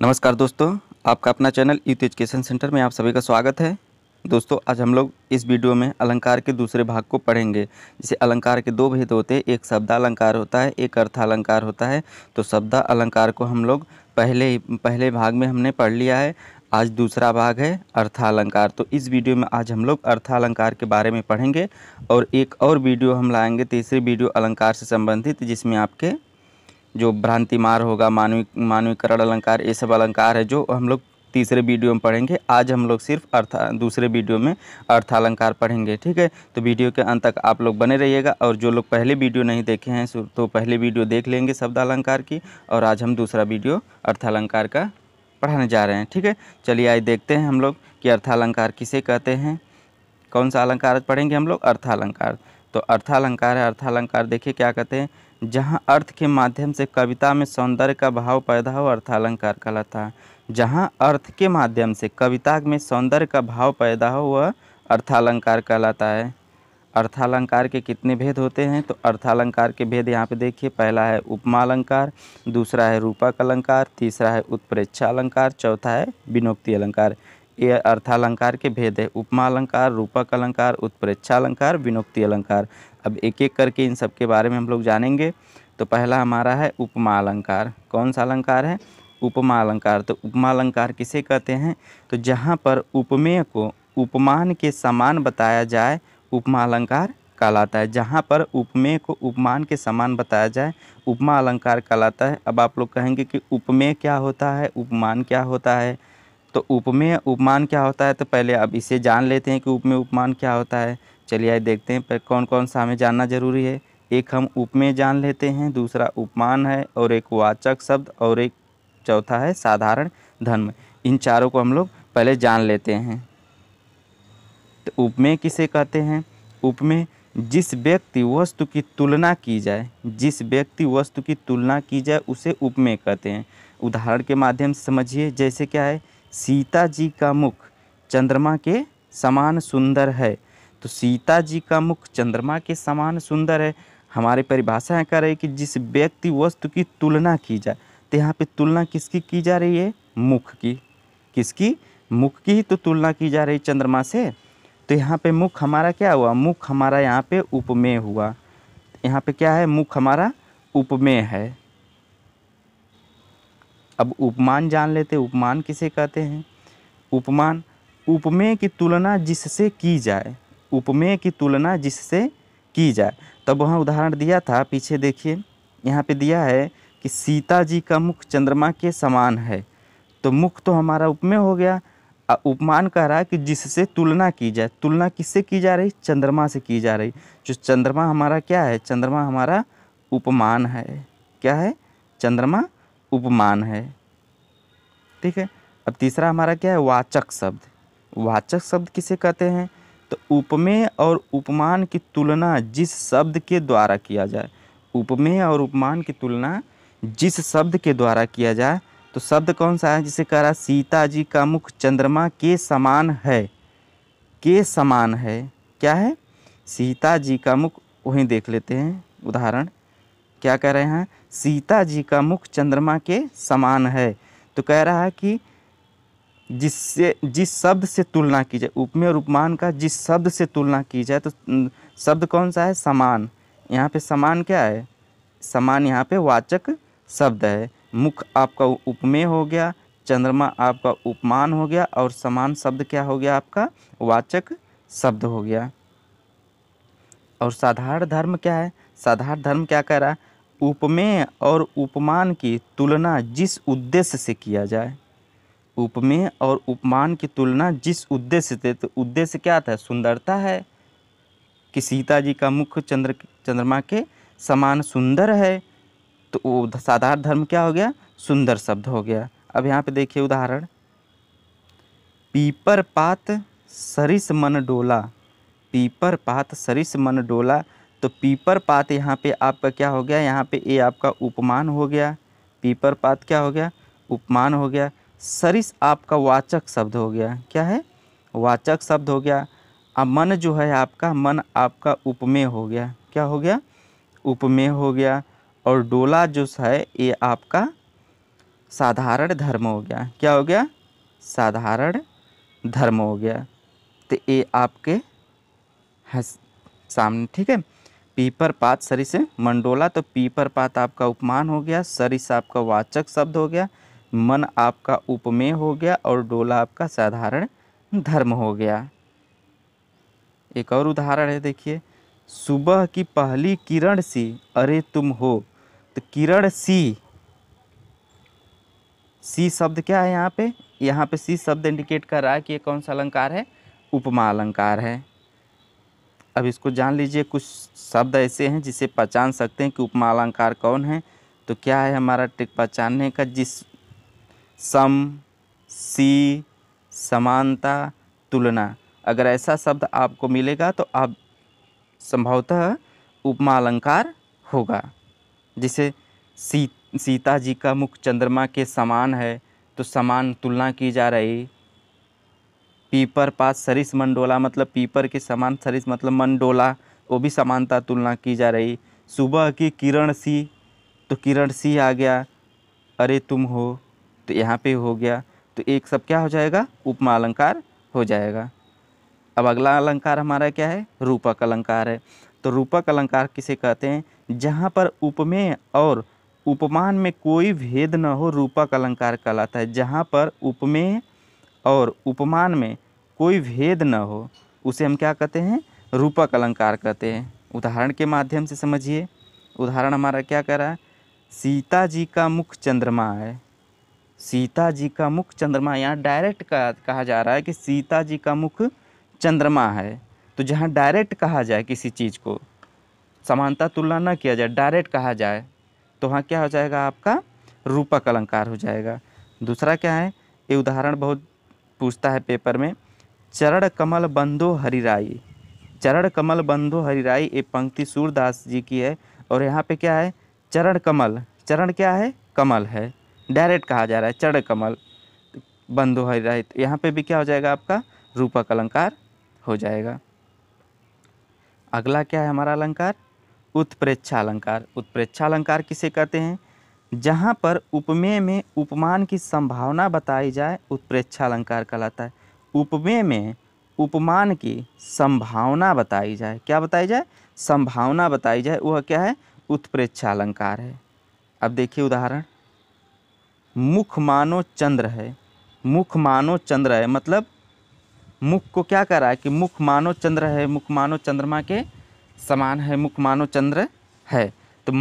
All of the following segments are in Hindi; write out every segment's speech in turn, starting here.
नमस्कार दोस्तों, आपका अपना चैनल यूथ एजुकेशन सेंटर में आप सभी का स्वागत है। दोस्तों, आज हम लोग इस वीडियो में अलंकार के दूसरे भाग को पढ़ेंगे। जैसे अलंकार के दो भेद होते हैं, एक शब्दालंकार होता है, एक अर्थालंकार होता है। तो शब्दालंकार को हम लोग पहले भाग में हमने पढ़ लिया है। आज दूसरा भाग है अर्थालंकार। तो इस वीडियो में आज हम लोग अर्थालंकार के बारे में पढ़ेंगे और एक और वीडियो हम लाएंगे, तीसरी वीडियो अलंकार से संबंधित, जिसमें आपके जो भ्रांतिमार होगा, मानवीकरण अलंकार, ये सब अलंकार है जो हम लोग तीसरे वीडियो में पढ़ेंगे। आज हम लोग सिर्फ दूसरे वीडियो में अर्थालंकार पढ़ेंगे, ठीक है। तो वीडियो के अंत तक आप लोग बने रहिएगा। और जो लोग पहले वीडियो नहीं देखे हैं तो पहले वीडियो देख लेंगे शब्दालंकार की, और आज हम दूसरा वीडियो अर्थालंकार का पढ़ाने जा रहे हैं, ठीक है। चलिए आज देखते हैं हम लोग कि अर्थालंकार किसे कहते हैं। कौन सा अलंकार पढ़ेंगे हम लोग? अर्थालंकार। तो अर्थालंकार है। अर्थालंकार देखिए क्या कहते हैं, जहाँ अर्थ के माध्यम से कविता में सौंदर्य का भाव पैदा हो, अर्थालंकार कहलाता है। जहाँ अर्थ के माध्यम से कविता में सौंदर्य का भाव पैदा हो, वह अर्थालंकार कहलाता है। अर्थालंकार के कितने भेद होते हैं? तो अर्थालंकार के भेद यहाँ पे देखिए, पहला है उपमा अलंकार, दूसरा है रूपक अलंकार, तीसरा है उत्प्रेक्षा अलंकार, चौथा है विनोक्ति अलंकार। ये अर्थालंकार के भेद है, उपमा अलंकार, रूपक अलंकार, उत्प्रेक्षा अलंकार, विनोक्ति अलंकार। अब एक एक करके इन सब के बारे में हम लोग जानेंगे। तो पहला हमारा है उपमा अलंकार। कौन सा अलंकार है? उपमा अलंकार। तो उपमा अलंकार किसे कहते हैं? तो जहाँ पर उपमेय को उपमान के समान बताया जाए, उपमा अलंकार कहलाता है। जहाँ पर उपमेय को उपमान के समान बताया जाए, उपमा अलंकार कहलाता है। अब आप लोग कहेंगे कि उपमेय क्या होता है, उपमान क्या होता है? तो उपमेय उपमान क्या होता है, तो पहले अब इसे जान लेते हैं कि उपमेय उपमान क्या होता है। चलिए आइए देखते हैं पर कौन कौन सा हमें जानना जरूरी है। एक हम उपमेय जान लेते हैं, दूसरा उपमान है, और एक वाचक शब्द, और एक चौथा है साधारण धर्म। इन चारों को हम लोग पहले जान लेते हैं। तो उपमेय किसे कहते हैं? उपमेय जिस व्यक्ति वस्तु की तुलना की जाए, जिस व्यक्ति वस्तु की तुलना की जाए उसे उपमेय कहते हैं। उदाहरण के माध्यम से समझिए, जैसे क्या है, सीता जी का मुख चंद्रमा के समान सुंदर है। तो सीता जी का मुख चंद्रमा के समान सुंदर है। हमारी परिभाषा है, कह रही है कि जिस व्यक्ति वस्तु की तुलना की जाए। तो यहाँ पे तुलना किसकी की जा रही है? मुख की। किसकी? मुख की ही तो तुलना की जा रही चंद्रमा से। तो यहाँ पे मुख हमारा क्या हुआ? मुख हमारा यहाँ पे उपमेय हुआ। यहाँ पे क्या है? मुख हमारा उपमेय है। अब उपमान जान लेते। उपमान किसे कहते हैं? उपमान उपमेय की तुलना जिससे की जाए, उपमेय की तुलना जिससे की जाए। तब वहाँ उदाहरण दिया था, पीछे देखिए, यहाँ पे दिया है कि सीता जी का मुख चंद्रमा के समान है। तो मुख तो हमारा उपमेय हो गया। उपमान कह रहा है कि जिससे तुलना की जाए। तुलना किससे की जा रही? चंद्रमा से की जा रही। जो चंद्रमा हमारा क्या है? चंद्रमा हमारा उपमान है। क्या है? चंद्रमा उपमान है, ठीक है। अब तीसरा हमारा क्या है? वाचक शब्द। वाचक शब्द किसे कहते हैं? तो उपमेय और उपमान की तुलना जिस शब्द के द्वारा किया जाए। उपमेय और उपमान की तुलना जिस शब्द के द्वारा किया जाए। तो शब्द कौन सा है? जिसे कह रहा सीता जी का मुख चंद्रमा के समान है। के समान है, क्या है? सीता जी का मुख। वहीं देख लेते हैं उदाहरण, क्या कह रहे हैं? सीता जी का मुख चंद्रमा के समान है। तो कह रहा है कि जिससे जिस शब्द से तुलना की जाए, उपमेय और उपमान का जिस शब्द से तुलना की जाए। तो शब्द कौन सा है? समान। यहाँ पे समान क्या है? समान यहाँ पे वाचक शब्द है। मुख आपका उपमेय हो गया, चंद्रमा आपका उपमान हो गया, और समान शब्द क्या हो गया? आपका वाचक शब्द हो गया। और साधारण धर्म क्या है? साधारण धर्म क्या कह रहा है? उपमेय और उपमान की तुलना जिस उद्देश्य से किया जाए। उपमेय और उपमान की तुलना जिस उद्देश्य से। तो उद्देश्य क्या था? सुंदरता है, कि सीता जी का मुख चंद्रमा के समान सुंदर है। तो वो साधारण धर्म क्या हो गया? सुंदर शब्द हो गया। अब यहाँ पे देखिए उदाहरण, पीपर पात सरिस मन डोला। पीपर पात सरिस मन डोला। तो पीपर पात यहाँ पे आपका क्या हो गया? यहाँ पे ये आपका उपमान हो गया। पीपर पात क्या हो गया? उपमान हो गया। सरिस आपका वाचक शब्द हो गया। क्या है? वाचक शब्द हो गया। अब मन जो है आपका, मन आपका उपमेय हो गया। क्या हो गया? उपमेय हो गया। और डोला जो है ये आपका साधारण धर्म हो गया। क्या हो गया? साधारण धर्म हो गया। तो ये आपके है सामने, ठीक है। पीपर पात सरिस मंडोला, तो पीपर पात आपका उपमान हो गया, सरिस आपका वाचक शब्द हो गया, मन आपका उपमेय हो गया और डोला आपका साधारण धर्म हो गया। एक और उदाहरण है, देखिए, सुबह की पहली किरण सी अरे तुम हो। तो किरण सी, सी शब्द क्या है यहाँ पे? यहाँ पे सी शब्द इंडिकेट कर रहा है कि ये कौन सा अलंकार है? उपमा अलंकार है। अब इसको जान लीजिए, कुछ शब्द ऐसे हैं जिसे पहचान सकते हैं कि उपमा अलंकार कौन है। तो क्या है हमारा ट्रिक पहचानने का? जिस सम, सी, समानता, तुलना, अगर ऐसा शब्द आपको मिलेगा तो आप संभवतः उपमा अलंकार होगा। जिसे सीता जी का मुख चंद्रमा के समान है, तो समान तुलना की जा रही। पीपर पास सरिस मंडोला, मतलब पीपर के समान, सरिस मतलब मंडोला, वो भी समानता तुलना की जा रही। सुबह की किरण सी, तो किरण सी आ गया, अरे तुम हो, तो यहाँ पे हो गया। तो एक सब क्या हो जाएगा? उपमा अलंकार हो जाएगा। अब अगला अलंकार हमारा क्या है? रूपक अलंकार है। तो रूपक अलंकार किसे कहते हैं? जहाँ पर उपमेय और उपमान में कोई भेद न हो, रूपक अलंकार कहलाता है। जहाँ पर उपमेय और उपमान में कोई भेद न हो, उसे हम क्या कहते हैं? रूपक अलंकार कहते हैं। उदाहरण के माध्यम से समझिए। उदाहरण हमारा क्या कह रहा है? सीता जी का मुख चंद्रमा है। सीता जी का मुख चंद्रमा, यहाँ डायरेक्ट कहा जा रहा है कि सीता जी का मुख चंद्रमा है। तो जहाँ डायरेक्ट कहा जाए किसी चीज़ को, समानता तुलना न किया जाए, डायरेक्ट कहा जाए, तो वहाँ क्या हो जाएगा? आपका रूपक अलंकार हो जाएगा। दूसरा क्या है? ये उदाहरण बहुत पूछता है पेपर में। चरण कमल बंधो हरिराई। चरण कमल बंधो हरिराई, ये पंक्ति सूरदास जी की है। और यहाँ पे क्या है? चरण कमल, चरण क्या है? कमल है, डायरेक्ट कहा जा रहा है चरण कमल बंधो हरिराई। तो यहाँ पे भी क्या हो जाएगा? आपका रूपक अलंकार हो जाएगा। अगला क्या है हमारा अलंकार? उत्प्रेक्षा अलंकार। उत्प्रेक्षा अलंकार किसे कहते हैं? जहाँ पर उपमेय में उपमान की संभावना बताई जाए, उत्प्रेक्षा अलंकार कहलाता है। उपमेय में उपमान की संभावना बताई जाए, क्या बताई जाए? संभावना बताई जाए, वह क्या है? उत्प्रेक्षा अलंकार है। अब देखिए उदाहरण, मुख मानो चंद्र है। मुख मानो चंद्र है, मतलब मुख को क्या कर रहा है? कि मुख मानो चंद्र है, मुख मानो चंद्रमा के समान है, मुख मानो चंद्र है। तो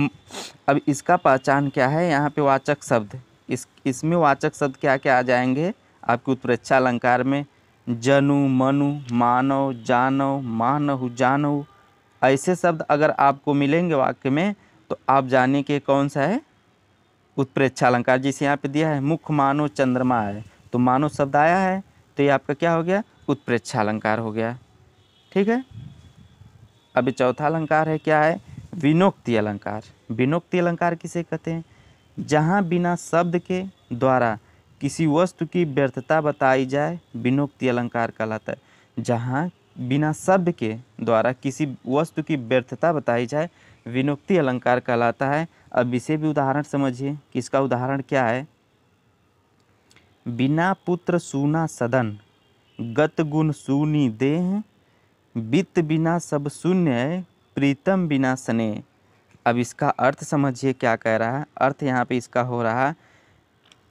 अब इसका पहचान क्या है? यहाँ पे वाचक शब्द, इसमें वाचक शब्द क्या क्या आ जाएंगे आपके उत्प्रेक्षा अलंकार में? जनु, मनु, मानव, जानव, मानव, जानव, ऐसे शब्द अगर आपको मिलेंगे वाक्य में, तो आप जानिए कि कौन सा है? उत्प्रेक्षा अलंकार। जिसे यहाँ पे दिया है मुख मानो चंद्रमा है, तो मानो शब्द आया है, तो ये आपका क्या हो गया? उत्प्रेक्षा अलंकार हो गया। ठीक है। अभी चौथा अलंकार है, क्या है? विनोक्ति अलंकार। विनोक्ति अलंकार किसे कहते हैं? जहाँ बिना शब्द के द्वारा किसी वस्तु की व्यर्थता बताई जाए, विनोक्ति अलंकार कहलाता है। जहाँ बिना शब्द के द्वारा किसी वस्तु की व्यर्थता बताई जाए, विनोक्ति अलंकार कहलाता है। अब इसे भी उदाहरण समझिए कि इसका उदाहरण क्या है। बिना पुत्र सूना सदन, गत गुण सूनी देह, वित्त बिना सब शून्य है, प्रीतम बिना स्नेह। अब इसका अर्थ समझिए क्या कह रहा है। अर्थ यहाँ पे इसका हो रहा है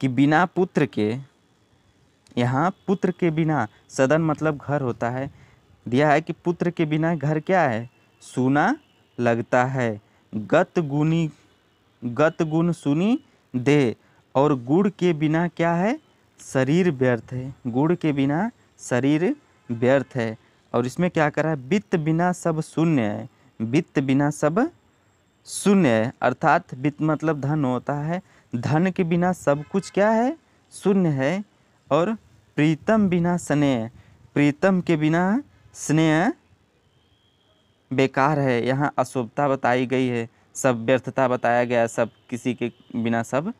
कि बिना पुत्र के, यहाँ पुत्र के बिना, सदन मतलब घर होता है, दिया है कि पुत्र के बिना घर क्या है? सूना लगता है। गत गुण सुनी दे, और गुड़ के बिना क्या है? शरीर व्यर्थ है। गुड़ के बिना शरीर व्यर्थ है। और इसमें क्या करा है? वित्त बिना सब शून्य है। वित्त बिना सब शून्य है, अर्थात वित्त मतलब धन होता है, धन के बिना सब कुछ क्या है? शून्य है। और प्रीतम बिना स्नेह, प्रीतम के बिना स्नेह बेकार है। यहाँ अशुभता बताई गई है, सब व्यर्थता बताया गया है, सब किसी के बिना सब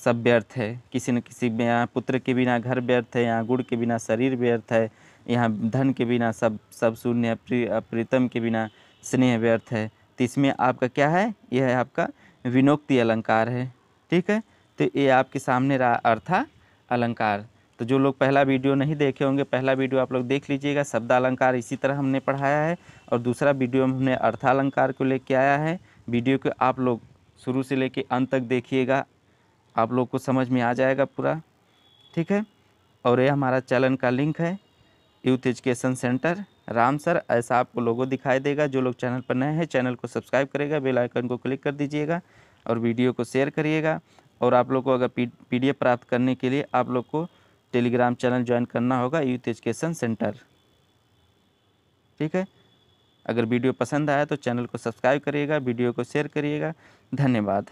व्यर्थ है। किसी न किसी, यहाँ पुत्र के बिना घर व्यर्थ है, यहाँ गुड़ के बिना शरीर व्यर्थ है, यहाँ धन के बिना सब शून्य है, प्रीतम के बिना स्नेह व्यर्थ है। तो इसमें आपका क्या है? यह है आपका विनोक्ति अलंकार है। ठीक है। तो तो ये आपके सामने रहा अर्था अलंकार। तो जो लोग पहला वीडियो नहीं देखे होंगे, पहला वीडियो आप लोग देख लीजिएगा, शब्दालंकार इसी तरह हमने पढ़ाया है। और दूसरा वीडियो में हमने अर्थालंकार को लेके आया है। वीडियो को आप लोग शुरू से लेके अंत तक देखिएगा, आप लोग को समझ में आ जाएगा पूरा, ठीक है। और ये हमारा चैनल का लिंक है, यूथ एजुकेशन सेंटर रामसर, ऐसा आपको लोगो दिखाई देगा। जो लोग चैनल पर नए हैं चैनल को सब्सक्राइब करेगा, बेल आइकन को क्लिक कर दीजिएगा और वीडियो को शेयर करिएगा। और आप लोग को अगर PDF प्राप्त करने के लिए आप लोग को टेलीग्राम चैनल ज्वाइन करना होगा, यूथ एजुकेशन सेंटर, ठीक है। अगर वीडियो पसंद आया तो चैनल को सब्सक्राइब करिएगा, वीडियो को शेयर करिएगा। धन्यवाद।